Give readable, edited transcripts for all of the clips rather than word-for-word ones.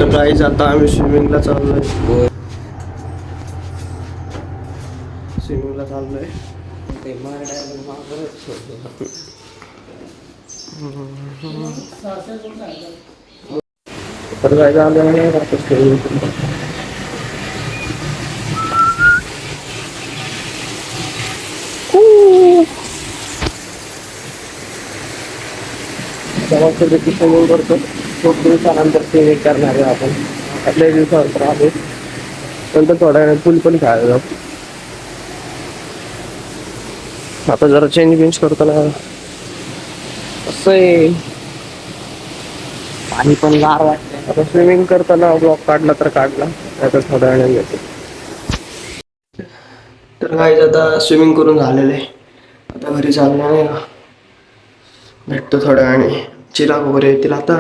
तर गाईज आता आम्ही स्विमिंगला चाललोय. स्विमिंगला चाललोय. तर जायचं आलं स्विमिंग करतो. खूप दिवसानंतर स्विमिंग करणार आहे आपण. आपल्या दिवसानंतर आले नंतर थोड्या वेळ पूल पण खेळायला जाऊ. आता जरा चेंज करतो ना. असं आहे पाणी पण गार वाटतंय. आता स्विमिंग करताना ब्लॉक काढला तर काढला, आता थोड्या वेळाने येतो. तर काय आता स्विमिंग करून झालेलं आहे. आता घरी चालणार नाही का, भेटतो थोड्या वेळाने. चिराग वगैरे येतील आता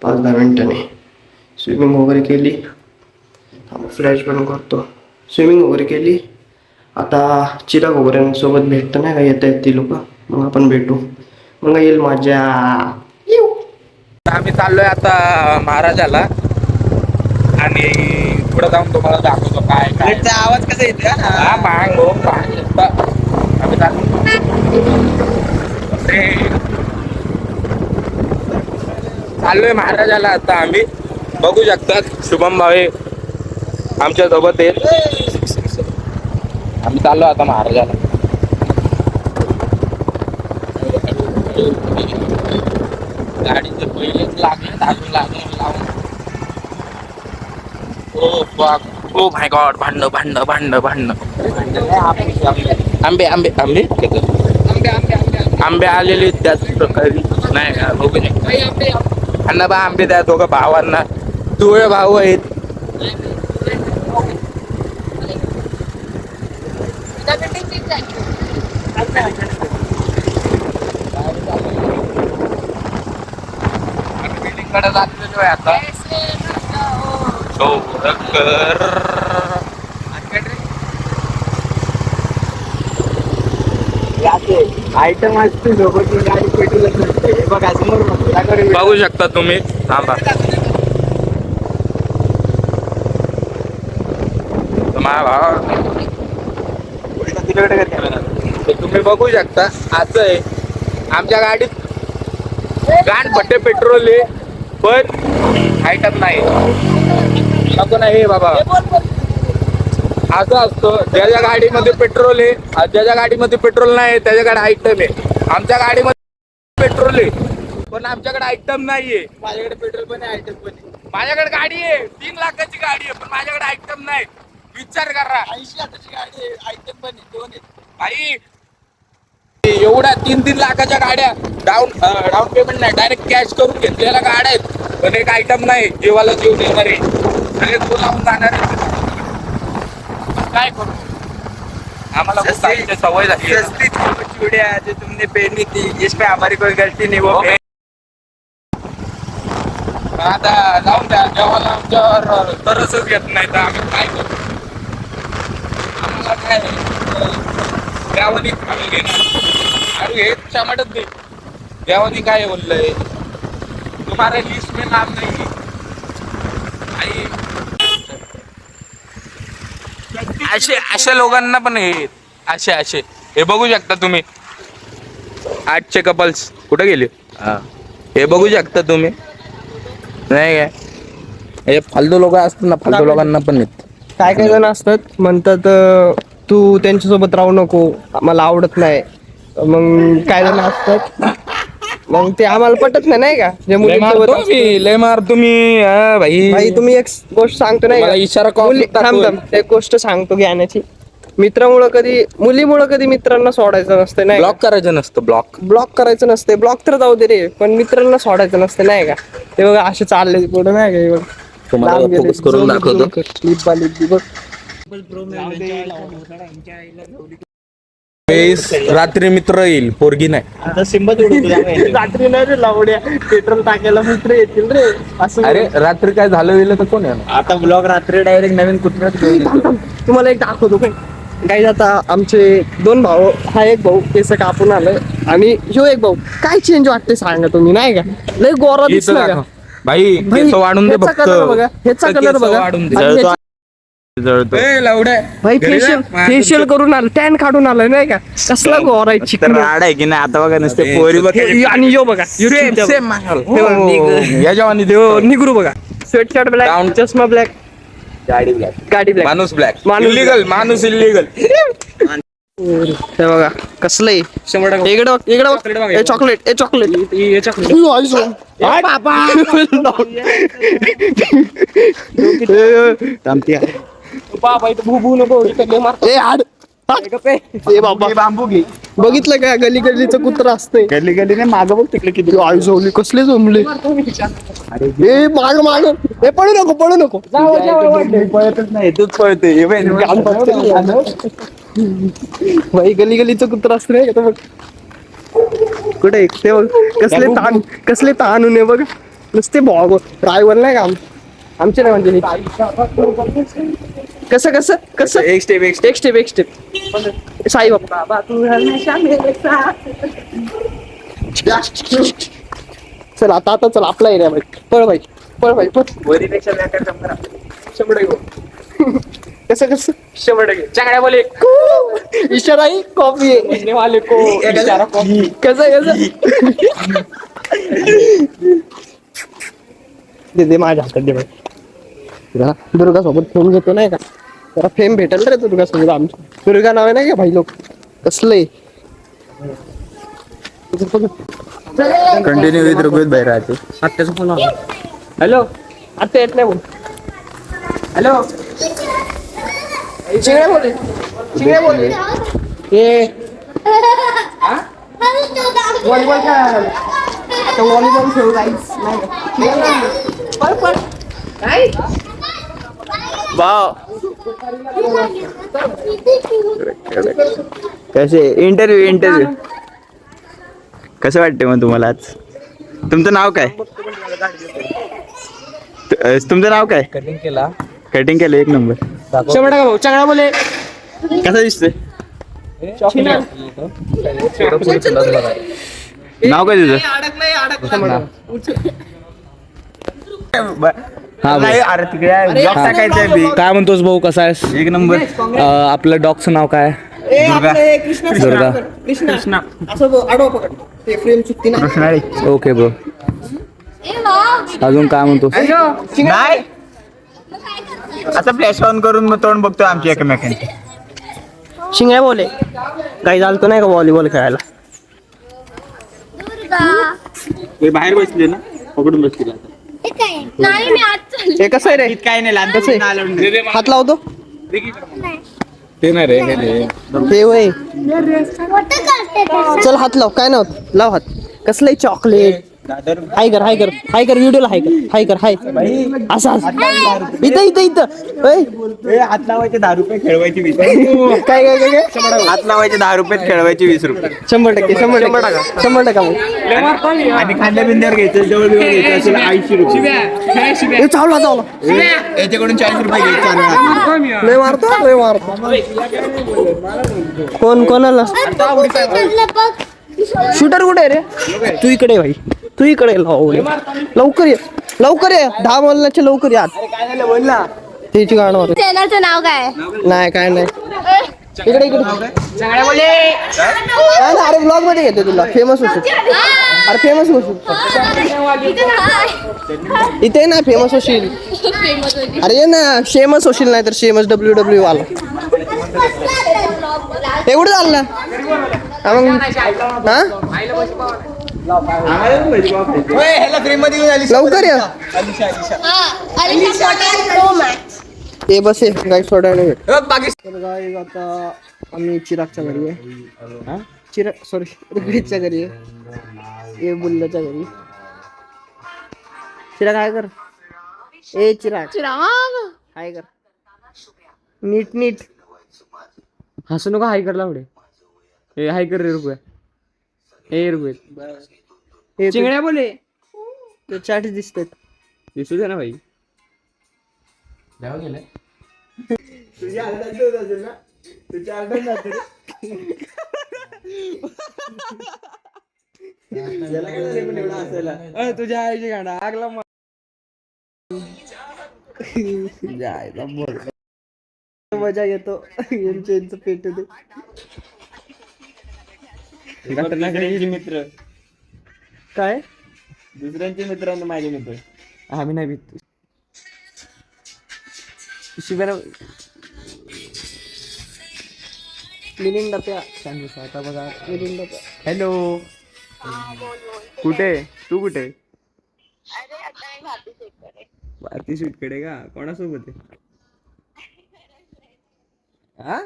5-10 मिनिटांनी. स्विमिंग वगैरे केली, फ्लॅश पण करतो. स्विमिंग वगैरे केली, आता चिराग वगैरे सोबत भेटतं नाही का, येता येत ती लोक, मग आपण भेटू, मग येईल मजा. आम्ही चाललोय आता महाराजाला आणि पुढे जाऊन तुम्हाला दाखवतो काय काय आवाज कसा येतो. हा पांग हो पांग. आम्ही चाललोय महाराजाला आता. आम्ही बघू शकतात शुभम भावे आमच्या सोबत आहेत. आम्ही चाललो आता महाराजाला. गाडीचे पहिलेच लागले लावून. ओ माय गॉड, भांडण. आंबे आंबे आलेले त्याच प्रकारे नाही का, बघू नाही अण्णा बा आंबे द्या दोघं भावांना. जुळे भाऊ आहेत. कडे जातलेलो आहे आता. आयटम असते सोबत गाडी पेटवलंच नसते. बघा समोर बघू शकता तुम्ही. थांबा तुम्ही बघू शकता. असं आहे आमच्या गाडीत गाणपट्टे पेट्रोल आहे पण आयटम नाही. नको नाही बाबा, असं असतं. ज्याच्या गाडीमध्ये पेट्रोल आहे, ज्याच्या गाडीमध्ये पेट्रोल नाही त्याच्याकडे आयटम आहे. आमच्या गाडीमध्ये पेट्रोल आहे पण आमच्याकडे आयटम नाहीये. माझ्याकडे पेट्रोल पण आहे, आयटम पण आहे. माझ्याकडे गाडी आहे 3 लाखाची गाडी आहे पण माझ्याकडे आयटम नाही. विचार करा. 80 लाखाची गाडी आहे, आयटम पण आहे, 2 आहेत. भाई एवढ्या 3-3 लाखाच्या गाड्या डाऊन पेमेंट नाही, डायरेक्ट कॅश करून घेतलेल्या गाड्या आहेत पण एक आयटम नाही. जीवाला जीव देणारे सगळे लावून जाणारे. काय करू, आम्हाला खूप गाडीची सवय झाली. सस्ती चूड़िया जो तुमने पहनी थी, इसमें हमारी कोई गलती नहीं. वो आता जाऊन द्या. जेव्हा आमच्यावर तरसच घेत नाही तर आम्ही काय करू. आम्हाला काय देवानी आम्ही घेणार. अरे हे चमाटच दे. देवानी काय बोललंय, तुम्हाला लिस्ट में नाम नाही. अशा लोकांना पण असे हे बघू शकता तुम्ही. 8चे कपल्स कुठे गेले. हे बघू शकता तुम्ही. नाही काय हे फालतू लोक असतात ना, फालतू लोकांना पण येत. काय काय जण असतात म्हणतात तू त्यांच्यासोबत राहू नको, मला आवडत नाही. मग काय जण असतात मग ते आम्हाला पटत नाही का. जे मुलींसोबत लय मार तुम्ही भाई. तुम्ही एक गोष्ट सांगतो नाही का, इशारा थांब एक गोष्ट सांगतो ज्ञानाची. मुलीमुळे कधी मित्रांना सोडायचं नसतं नाही. ब्लॉक करायचं नसतं. ब्लॉक करायचं नसते. ब्लॉक तर जाऊ दे रे, पण मित्रांना सोडायचं नसतं नाही का. ते बघा असे चालले पुढे नाही का. तुम्हाला फोकस करून दाखवतो. रात्री मित्र येईल, पोरगी नाही. आता सिंबत रात्री नाही रे लावड्या, पेट्रोल टाकायला मित्र येतील रे असं. अरे रात्री काय झालं गेलं तर कोण आहे. आता ब्लॉग रात्री डायरेक्ट नवीन कुत्र्यात घेऊन तुम्हाला एक दाखवतो काय. काही आता आमचे 2 भाऊ, हा एक भाऊ केस कापून आलं आणि ह्यो एक भाऊ. काय चेंज वाटते सांगा तुम्ही नाही का. लय गोरा दिसला का. भाई केस वाढून दे ह्याचा फक्त कलर बघा, ह्याचा फक्त कलर केस बघा. वाढून दे. आणि ह्याचा- जळतो ए, लवड्या. भाई घरी जा. फेशियल करून आलं, टॅन काढून आलं नाही का, कसला गोरा आहे तर चिकन. राड आहे की नाही आता बघा नुसते पोरी बघ आणि यो बघा सेम सेम मागल. हे बघ. या जवानी यो निगरू बघा, स्वेटशर्ट ब्लॅक, Down. चष्मा ब्लॅक, गाडी ब्लॅक गाडी ब्लॅक. माणूस ब्लॅक माणूस इलिगल माणूस इलिगल हे बघा कसलंय. इकडे बघ, इकडे बघ. ए चॉकलेट, ए चॉकलेट, ए चॉकलेट. थांबते ए हाड. ए बाबा, बांबू घे बघितलं का गली गलीचं कुत्र असतंय. गली गलीने मागं बघ तिकडे किती आई झोवली, कसले जमले. ए माग माग, ए पळू नको, पळू नको. मी पळतच नाही तूच पळते हे बघ, गाल बघते. भाई गली गलीचं कुत्र असतं नाही का, बघ कुठे आहे? ते बघ कसले ताण उन्हे बघ, नुसते भाव ड्रायव्हर नाही का आमचे नाही म्हणजे. कसं कसं कसं एक स्टेप एक स्टेप एक स्टेप. साई बाबा चल आता आता चल आपला एरिया भाई. पळ भाई, पळ भाई, पळ. वरीपेक्षा बेकार काम करा. 100%. कसं कसं 100% चांगल्या बोले इशारा ही कॉपी आहे. वाले को इशारा कॉपी. कसं कसं दे माझ्या हातात दे भाई. जरा दुर्गा सोबत फेम घेतो नाही का, जरा फेम भेटेल रे दुर्गा सोबत. आमची दुर्गा नाव आहे नाही का भाई, लोक कसले. कंटिन्यू विथ रघुवीत भाई राहते. आत्याचा फोन आला. हॅलो, आत्या येत नाही बोल. हॅलो, चिंगडे बोलले, चिंगडे बोलले. हे व्हॉलीबॉल खेळायला आता, व्हॉलीबॉल खेळू जाईस नाही का? पळ पळ. वाव कसे इंटरव्ह्यू कसं वाटते मग तुम्हाला आज? तुमचं नाव काय? तुमचं नाव काय? कटिंग केला कटिंग केलं एक नंबर. 100% भाऊ चांगला बोले. कसं दिसतंय? नाव काय तुझं? हा नाही, अरे तिकडे ब्लॉग टाकायचंय बी. काय म्हणतोस भाऊ, कसा आहेस? एक नंबर. आपलं डॉगचं नाव काय? दुर्गा. दुर्गा. कृष्णा असं आडवा पकड, ते फ्रेम चुकती ना. कृष्णाळी. Okay bro. अजून काय म्हणतोस? नाही आता फ्लॅश ऑन करून मग तोंड बघतो आमची एकमेकांची. शिंगड्या बोले काही चालतो नाही का व्हॉलीबॉल खेळायला. बाहेर बसले ना पकडून बसतील आता. नाही मी आज चालले. हे कसं आहे रे, काय नाही लहान कसं आहे? हात लावतो ते नाही रे, हे रे. हे वय. मोठं करते ते. चल हात लाव, काय नाव लाव हात. कसलंय चॉकलेट. हाय कर हाय कर हाय कर, व्हिडिओला हाय कर हाय कर हाय. असं इथं इथं इथं. ओय, हात लावायचे 10 रुपये खेळवायचे 20. काय काय काय काय हात लावायचे 10 रुपये खेळवायचे 20 रुपये. 100% 100% 100% भाऊ. आणि खांद्या बिंद्यावर घ्यायचं जवळ घ्यायचं असेल 80 रुपये. हे चावला चावला. याच्याकडून 40 रुपये घ्यायचे. लय मारतो लय मारतो. कोण कोणाला चाललं बघ. शूटर कुठे आहे रे? तू इकडे भाई, तू इकडे लवकर ये, लवकर ये. 10 बोलण्याचे लवकर या. त्याची गाणं चॅनलचं नाव काय? नाही काय नाही. इकडे इकडे काय नाही, अरे ब्लॉग मध्ये घेते तुला, फेमस होशील. अरे फेमस होशील इथे ना, फेमस होशील. अरे ये ना, फेमस होशील नाही तर शेमस WW वाला. एवढं झालं ना मग. हा लवकर या. ते बस आहे गाईड सोडायला भेट. तर गाईज आता आम्ही चिरागच्या घरी आहे. चिराग सॉरी ऋग्वेदच्या घरी आहे. ए बुल्ल्याच्या घरी. चिराग काय कर. ए चिराग हाय कर नीट नीट. हसू नका, हाय करला पुढे. ए हाय कर रे रुपये. ए रुपये चिंगड्या बोले. ते चॅट दिसतात. दिसू दे ना भाई. तुझ्या आईची गाणं आगला. जायला बोल. मजा येतो यांचं पेट ते दुसऱ्यांचे मित्र काय दुसऱ्यांचे मित्रांना माझे मित्र. आम्ही नाही भीत शिव्याला मिलिंद डप्या शांत बसा. आता बघा मिलिंद डप्या हॅलो. कुठे तू कुठे? भारती स्वीटकडे का? कोणासोबत आहे? हा?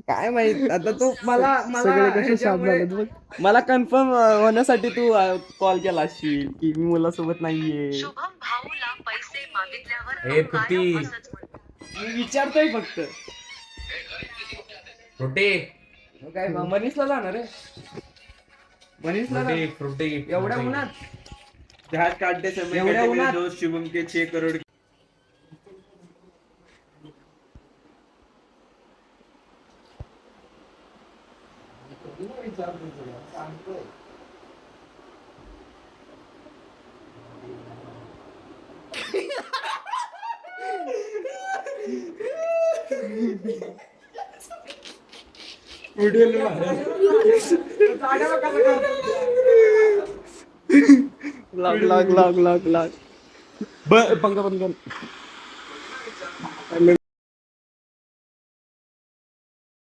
काय माहित आता तू मला सगळे कसे शांत झालेत बघ. मला कन्फर्म होण्यासाठी तू कॉल केला असशील की मी मुलासोबत नाहीये. हे फुटी मी विचारतोय फक्त. फ्रुटी काय मनीषला जाणार आहे? मनीषला फ्रुटी जाणार? फ्रुटी एवढ्या उन्हात जहाज काटते समय एवढ्या कहते मेरे उन्हात? दोस्त शुभम के 6 करोड़ लाग लाग लाग लाग लाग पंखा बंद कर.